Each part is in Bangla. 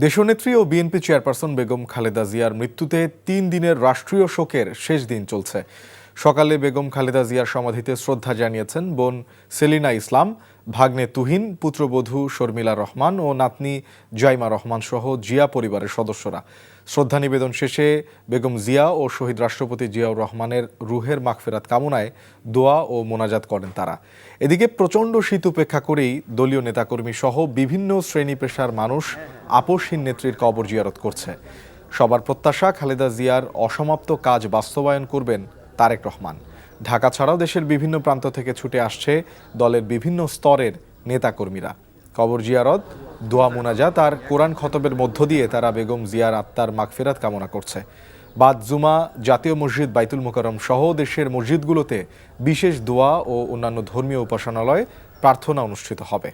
দেশনেত্রী ও বিএনপি চেয়ারপারসন বেগম খালেদা জিয়ার মৃত্যুতে ৩ দিনের রাষ্ট্রীয় শোকের শেষ দিন চলছে। সকালে বেগম খালেদা জিয়ার সমাধিতে শ্রদ্ধা জানিয়েছেন বোন সেলিনা ইসলাম, ভাগ্নে তুহিন, পুত্রবধূ শর্মিলা রহমান ও নাতনি জাইমা রহমান সহ জিয়া পরিবারের সদস্যরা। শ্রদ্ধা নিবেদন শেষে বেগম জিয়া ও শহীদ রাষ্ট্রপতি জিয়াউর রহমানের রুহের মাগফিরাত কামনায় দোয়া ও মোনাজাত করেন তারা। এদিকে প্রচণ্ড শীত উপেক্ষা করেই দলীয় নেতাকর্মী সহ বিভিন্ন শ্রেণী পেশার মানুষ আপসহীন নেত্রীর কবর জিয়ারত করছে। সবার প্রত্যাশা খালেদা জিয়ার অসমাপ্ত কাজ বাস্তবায়ন করবেন তারেক রহমান। ঢাকা ছাড়াও দেশের বিভিন্ন প্রান্ত থেকে ছুটে আসছে দলের বিভিন্ন স্তরের নেতাকর্মীরা। কবর জিয়ারত, দোয়া মোনাজাত আর কোরআন খতবের মধ্য দিয়ে তারা বেগম জিয়ার আত্মার মাগফিরাত কামনা করছে। বাদ জুমা, জাতীয় মসজিদ বাইতুল মোকাররম সহ দেশের মসজিদগুলোতে বিশেষ দোয়া ও অন্যান্য ধর্মীয় উপাসনালয়ে প্রার্থনা অনুষ্ঠিত হবে।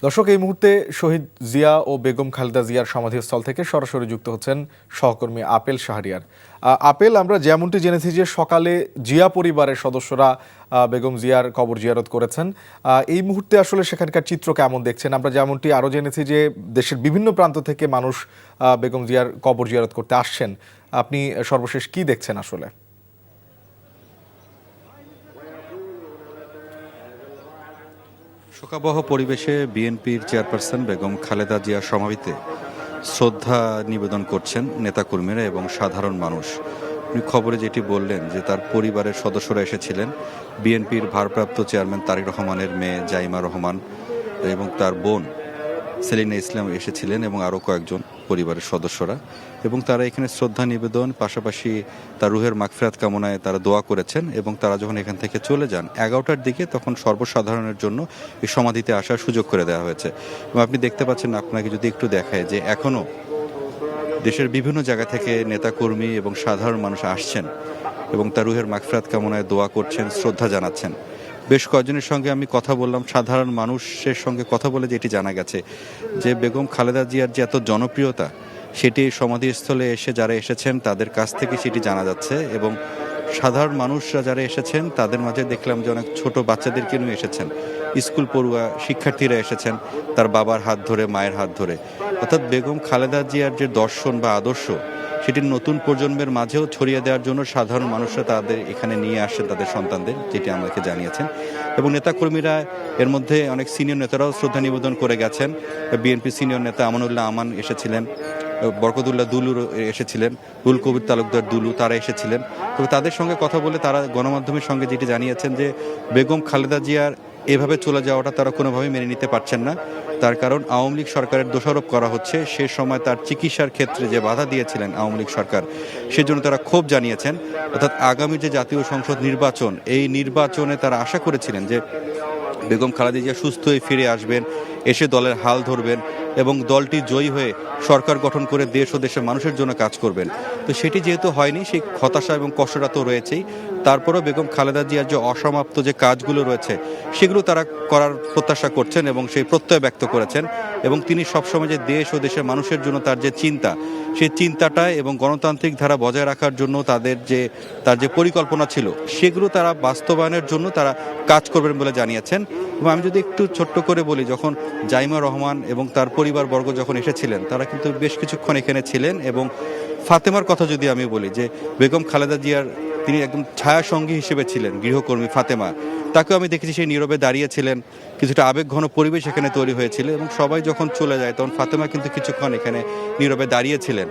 দর্শক, এই মুহূর্তে শহীদ জিয়া ও বেগম খালেদা জিয়ার সমাধিস্থল থেকে সরাসরি যুক্ত হচ্ছেন সহকর্মী আপেল শাহরিয়ার। আপেল, আমরা যেমনটি জেনেছি যে সকালে জিয়া পরিবারের সদস্যরা বেগম জিয়ার কবর জিয়ারত করেছেন। এই মুহূর্তে আসলে সেখানকার চিত্র কেমন দেখছেন? আমরা যেমনটি আরও জেনেছি যে দেশের বিভিন্ন প্রান্ত থেকে মানুষ বেগম জিয়ার কবর জিয়ারত করতে আসছেন। আপনি সর্বশেষ কি দেখছেন আসলে? শোকাবহ পরিবেশে বিএনপির চেয়ারপারসন বেগম খালেদা জিয়ার সমাধিতে শ্রদ্ধা নিবেদন করছেন নেতাকর্মীরা এবং সাধারণ মানুষ। আপনি খবরে যেটি বললেন যে তার পরিবারের সদস্যরা এসেছিলেন, বিএনপির ভারপ্রাপ্ত চেয়ারম্যান তারেক রহমানের মেয়ে জাইমা রহমান এবং তার বোন সেলিনা ইসলাম এসেছিলেন এবং আরও কয়েকজন পরিবারের সদস্যরা, এবং তারা এখানে শ্রদ্ধা নিবেদন পাশাপাশি তার রুহের মাগফিরাত কামনায় তারা দোয়া করেছেন। এবং তারা যখন এখান থেকে চলে যান 11টার দিকে, তখন সর্বসাধারণের জন্য এই সমাধিতে আসার সুযোগ করে দেওয়া হয়েছে। এবং আপনি দেখতে পাচ্ছেন, আপনাকে যদি একটু দেখায় যে এখনও দেশের বিভিন্ন জায়গা থেকে নেতাকর্মী এবং সাধারণ মানুষ আসছেন এবং তার রুহের মাগফিরাত কামনায় দোয়া করছেন, শ্রদ্ধা জানাচ্ছেন। বেশ কয়েকজনের সঙ্গে আমি কথা বললাম, সাধারণ মানুষের সঙ্গে কথা বলে যেটি জানা গেছে যে বেগম খালেদা জিয়ার যে এত জনপ্রিয়তা, সেটি সমাধিস্থলে এসে যারা এসেছেন তাদের কাছ থেকে সেটি জানা যাচ্ছে। এবং সাধারণ মানুষরা যারা এসেছেন তাদের মাঝে দেখলাম যে অনেক ছোট বাচ্চাদেরকে নিয়ে এসেছেন, স্কুল পড়ুয়া শিক্ষার্থীরা এসেছেন তার বাবার হাত ধরে, মায়ের হাত ধরে। অর্থাৎ বেগম খালেদা জিয়ার যে দর্শন বা আদর্শ, সেটি নতুন প্রজন্মের মাঝেও ছড়িয়ে দেওয়ার জন্য সাধারণ মানুষরা তাদের এখানে নিয়ে আসেন তাদের সন্তানদের, যেটি আমাকে জানিয়েছেন। এবং নেতাকর্মীরা এর মধ্যে অনেক সিনিয়র নেতারাও শ্রদ্ধা নিবেদন করে গেছেন। বিএনপি সিনিয়র নেতা আমানুল্লাহ আমান এসেছিলেন, বরকতুল্লাহ দুলু এসেছিলেন, রুল কবির তালুকদার দুলু, তারা এসেছিলেন। তবে তাদের সঙ্গে কথা বলে তারা গণমাধ্যমের সঙ্গে যেটি জানিয়েছেন যে বেগম খালেদা জিয়ার এভাবে চলে যাওয়াটা তারা কোনোভাবেই মেনে নিতে পারছেন না। তার কারণ আওয়ামী লীগ সরকারের দোষারোপ করা হচ্ছে, সে সময় তার চিকিৎসার ক্ষেত্রে যে বাধা দিয়েছিলেন আওয়ামী লীগ সরকার, সেজন্য তারা ক্ষোভ জানিয়েছেন। অর্থাৎ আগামী যে জাতীয় সংসদ নির্বাচন, এই নির্বাচনে তারা আশা করেছিলেন যে বেগম খালেদা জিয়া সুস্থ হয়ে ফিরে আসবেন, এসে দলের হাল ধরবেন এবং দলটি জয়ী হয়ে সরকার গঠন করে দেশ ও দেশের মানুষের জন্য কাজ করবেন। তো সেটি যেহেতু হয়নি, সেই হতাশা এবং কষ্টটা তো রয়েছেই। তারপরেও বেগম খালেদা জিয়ার যে অসমাপ্ত যে কাজগুলো রয়েছে, সেগুলো তারা করার প্রত্যাশা করছেন এবং সেই প্রত্যয় ব্যক্ত করেছেন। এবং তিনি সবসময় যে দেশ ও দেশের মানুষের জন্য তার যে চিন্তা, সেই চিন্তাটায় এবং গণতান্ত্রিক ধারা বজায় রাখার জন্য তার যে পরিকল্পনা ছিল, সেগুলো তারা বাস্তবায়নের জন্য তারা কাজ করবেন বলে জানিয়েছেন। এবং আমি যদি একটু ছোট্ট করে বলি, যখন জাইমা রহমান এবং তার পরিবারবর্গ যখন এসেছিলেন, তারা কিন্তু বেশ কিছুক্ষণ এখানে ছিলেন। এবং ফাতেমার কথা যদি আমি বলি, যে বেগম খালেদা জিয়ার তিনি একদম ছায়া সঙ্গী হিসেবে ছিলেন গৃহকর্মী ফাতেমা, তাকেও আমি দেখেছি সেই নীরবে দাঁড়িয়েছিলেন। কিছুটা আবেগঘন পরিবেশ এখানে তৈরি হয়েছিল এবং সবাই যখন চলে যায় তখন ফাতেমা কিন্তু কিছুক্ষণ এখানে নীরবে দাঁড়িয়েছিলেন।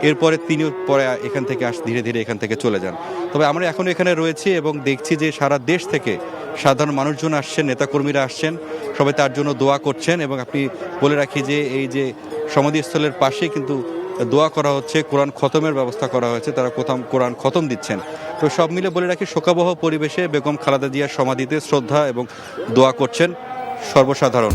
এরপরে তিনিও পরে এখান থেকে ধীরে ধীরে এখান থেকে চলে যান। তবে আমরা এখন এখানে রয়েছি এবং দেখছি যে সারা দেশ থেকে সাধারণ মানুষজন আসছেন, নেতাকর্মীরা আসছেন, সবাই তার জন্য দোয়া করছেন। এবং আপনি বলে রাখি যে এই যে সমাধিস্থলের পাশেই কিন্তু দোয়া করা হচ্ছে, কোরআন খতমের ব্যবস্থা করা হয়েছে, তারা কোরআন খতম দিচ্ছেন। তো সব মিলে বলে রাখি, শোকাবহ পরিবেশে বেগম খালেদা জিয়ার সমাধিতে শ্রদ্ধা এবং দোয়া করছেন সর্বসাধারণ।